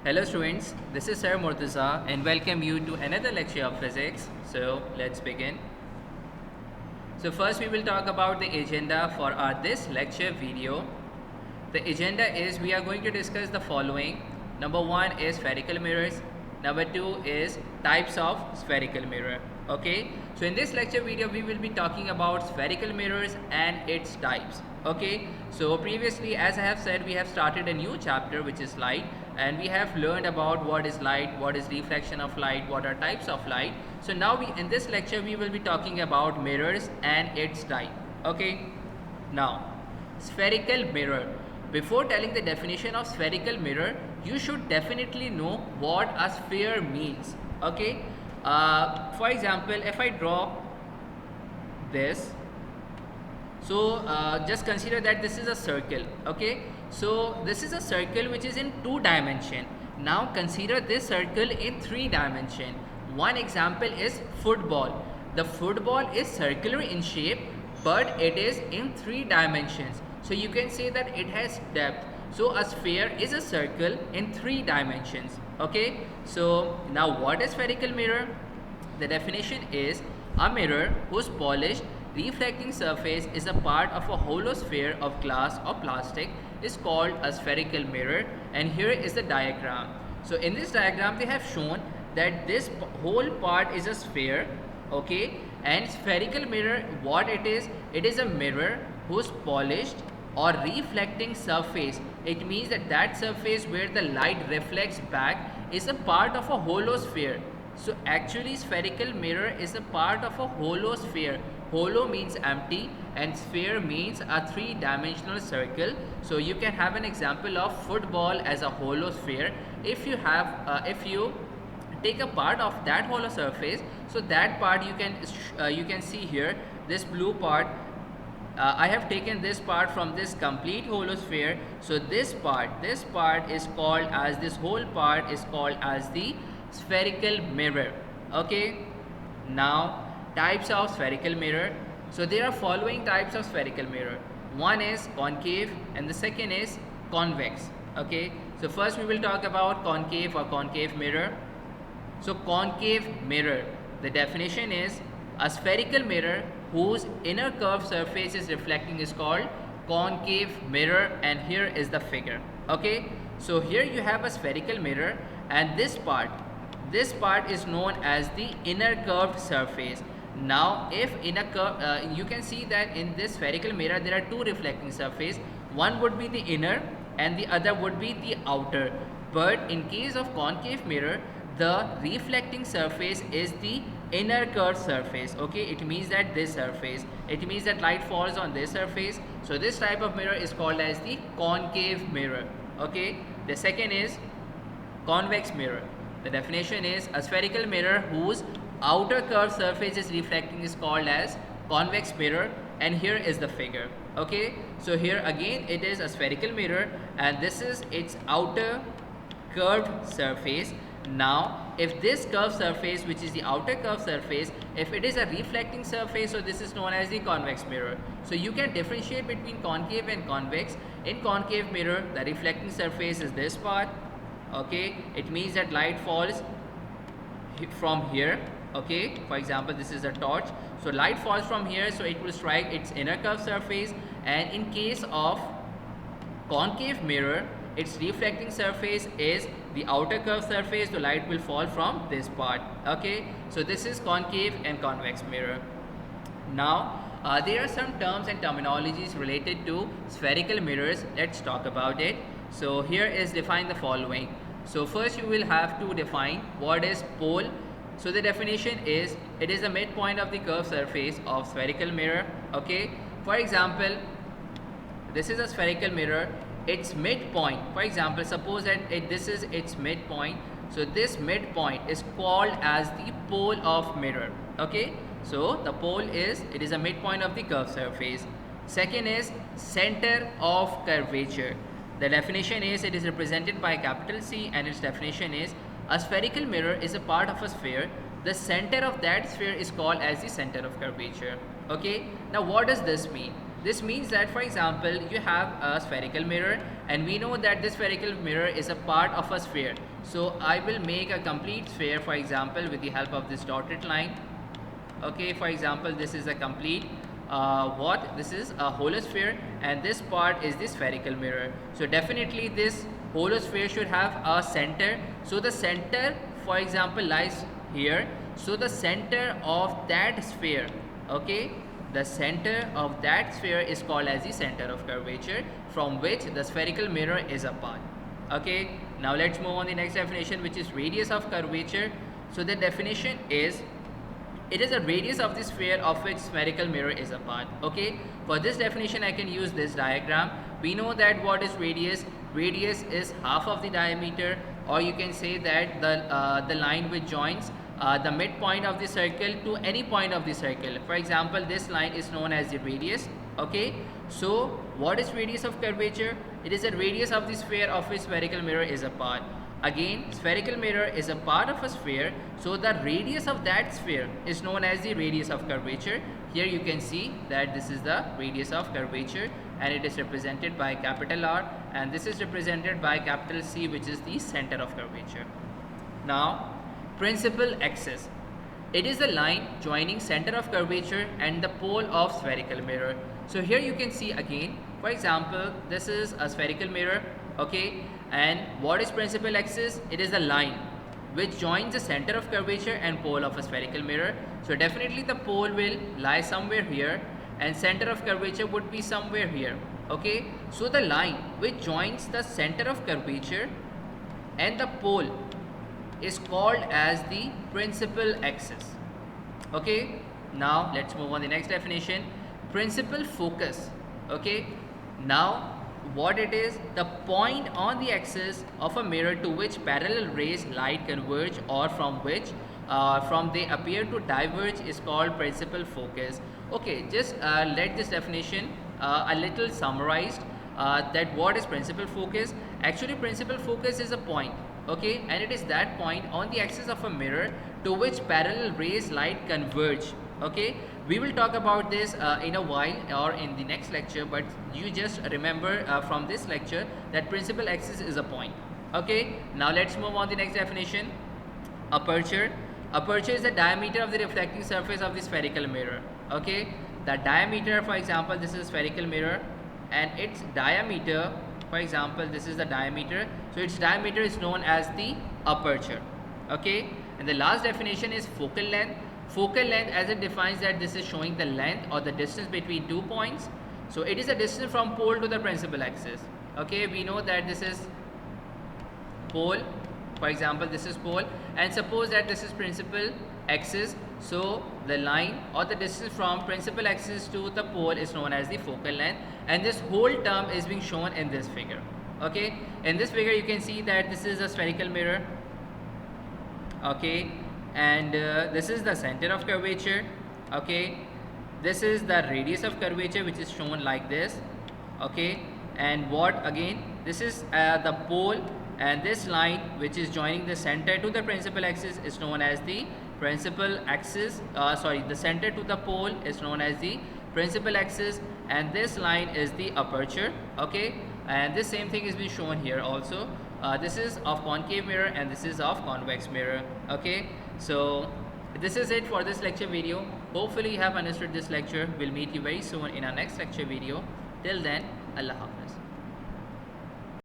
Hello students, this is Sir Murtaza and welcome you to another lecture of physics. So let's begin. So first we will talk about the agenda for our this lecture video. The agenda is we are going to discuss the following. Number 1 is spherical mirrors. Number 2 is types of spherical mirror. Okay, so in this lecture video we will be talking about spherical mirrors and its types. Okay, so previously, as I have said, we have started a new chapter which is light, and we have learned about what is light, what is reflection of light, what are types of light. So now in this lecture we will be talking about mirrors and its type. Okay, now spherical mirror. Before telling the definition of spherical mirror, you should definitely know what a sphere means. Okay, for example, if I draw this, so just consider that this is a circle. Okay, so this is a circle which is in 2 dimension. Now consider this circle in 3 dimension. One example is football. The football is circular in shape, but it is in 3 dimensions. So you can say that it has depth. So a sphere is a circle in 3 dimensions. Okay, so now what is spherical mirror? The definition is a mirror whose polished reflecting surface is a part of a hollow sphere of glass or plastic is called a spherical mirror. And here is the diagram. So in this diagram they have shown that this whole part is a sphere. Okay, and spherical mirror, what it is a mirror whose polished or reflecting surface, it means that surface where the light reflects back is a part of a hollow sphere. So actually spherical mirror is a part of a hollow sphere. Hollow means empty and sphere means a 3-dimensional circle. So you can have an example of football as a hollow sphere. If you take a part of that hollow surface, so that part you can see here, this blue part. I have taken this part from this complete hollow sphere. So this part is called as, this whole part is called as the spherical mirror. Okay, now types of spherical mirror. So there are following types of spherical mirror. One is concave and the second is convex. Okay, so first we will talk about concave or concave mirror. So concave mirror, the definition is a spherical mirror whose inner curved surface is reflecting is called concave mirror, and here is the figure. Okay, so here you have a spherical mirror and this part is known as the inner curved surface. Now if in a curve, you can see that in this spherical mirror there are 2 reflecting surface. One would be the inner and the other would be the outer. But in case of concave mirror, the reflecting surface is the inner curved surface. Okay, it means that this surface, it means that light falls on this surface. So this type of mirror is called as the concave mirror. Okay, the second is convex mirror. The definition is a spherical mirror whose outer curved surface is reflecting is called as convex mirror, and here is the figure. Okay, so here again it is a spherical mirror and this is its outer curved surface. Now if this curved surface, which is the outer curved surface, if it is a reflecting surface, so this is known as the convex mirror. So you can differentiate between concave and convex. In concave mirror, the reflecting surface is this part. Okay, it means that light falls from here. Okay, for example this is a torch, so light falls from here, so it will strike its inner curved surface. And in case of concave mirror, its reflecting surface is the outer curved surface, the light will fall from this part. Okay, so this is concave and convex mirror. Now there are some terms and terminologies related to spherical mirrors. Let's talk about it. So here is define the following. So first you will have to define what is pole. So the definition is it is the midpoint of the curved surface of spherical mirror. Okay, for example this is a spherical mirror, its midpoint, for example suppose that this is its midpoint, so this midpoint is called as the pole of mirror. Okay, so the pole is, it is a midpoint of the curved surface. Second is center of curvature. The definition is it is represented by capital C, and its definition is a spherical mirror is a part of a sphere. The center of that sphere is called as the center of curvature. Okay, now what does this mean? This means that, for example, you have a spherical mirror, and we know that this spherical mirror is a part of a sphere. So I will make a complete sphere, for example, with the help of this dotted line. Okay, for example, this is a complete this is a holosphere, and this part is the spherical mirror. So definitely this holosphere should have a center. So the center, for example, lies here. So the center of that sphere, okay, the center of that sphere is called as the center of curvature, from which the spherical mirror is a part. Okay, now let's move on the next definition, which is radius of curvature. So the definition is, it is a radius of the sphere of which spherical mirror is a part. Okay, for this definition I can use this diagram. We know that what is radius? Radius is half of the diameter, or you can say that the line which joins the midpoint of the circle to any point of the circle. For example, this line is known as the radius. Okay, so what is radius of curvature? It is a radius of the sphere of which spherical mirror is a part. Again, spherical mirror is a part of a sphere, so the radius of that sphere is known as the radius of curvature. Here you can see that this is the radius of curvature, and it is represented by capital R, and this is represented by capital C, which is the center of curvature. Now, principal axis. It is the line joining center of curvature and the pole of spherical mirror. So here you can see again, for example, this is a spherical mirror, okay, and what is principal axis? It is the line which joins the center of curvature and pole of a spherical mirror. So definitely the pole will lie somewhere here, and center of curvature would be somewhere here. Okay, so the line which joins the center of curvature and the pole is called as the principal axis. Okay, now let's move on the next definition, principal focus. Okay, now what it is? The point on the axis of a mirror to which parallel rays light converge, or from which from they appear to diverge, is called principal focus. Okay, just let this definition a little summarized, that what is principal focus? Actually, principal focus is a point, okay, and it is that point on the axis of a mirror to which parallel rays light converge. Okay, we will talk about this in a while or in the next lecture, but you just remember from this lecture that principal axis is a point. Okay, now let's move on to the next definition, aperture. Aperture is the diameter of the reflecting surface of the spherical mirror. Okay, the diameter, for example, this is spherical mirror, and its diameter, for example, this is the diameter, so its diameter is known as the aperture. Okay, and the last definition is focal length. Focal length, as it defines that this is showing the length or the distance between 2 points. So it is a distance from pole to the principal axis. Okay, we know that this is pole, for example, this is pole, and suppose that this is principal axis. So the line or the distance from principal axis to the pole is known as the focal length, and this whole term is being shown in this figure. Okay, in this figure you can see that this is a spherical mirror. Okay, and this is the center of curvature. Okay, this is the radius of curvature, which is shown like this. Okay, and what again, this is the pole, and this line which is joining the center to the principal axis is known as the principal axis, the center to the pole is known as the principal axis, and this line is the aperture. Okay, and this same thing is being shown here also. This is of concave mirror and this is of convex mirror. Okay, so this is it for this lecture video. Hopefully you have understood this lecture. We'll meet you very soon in our next lecture video. Till then, Allah Hafiz.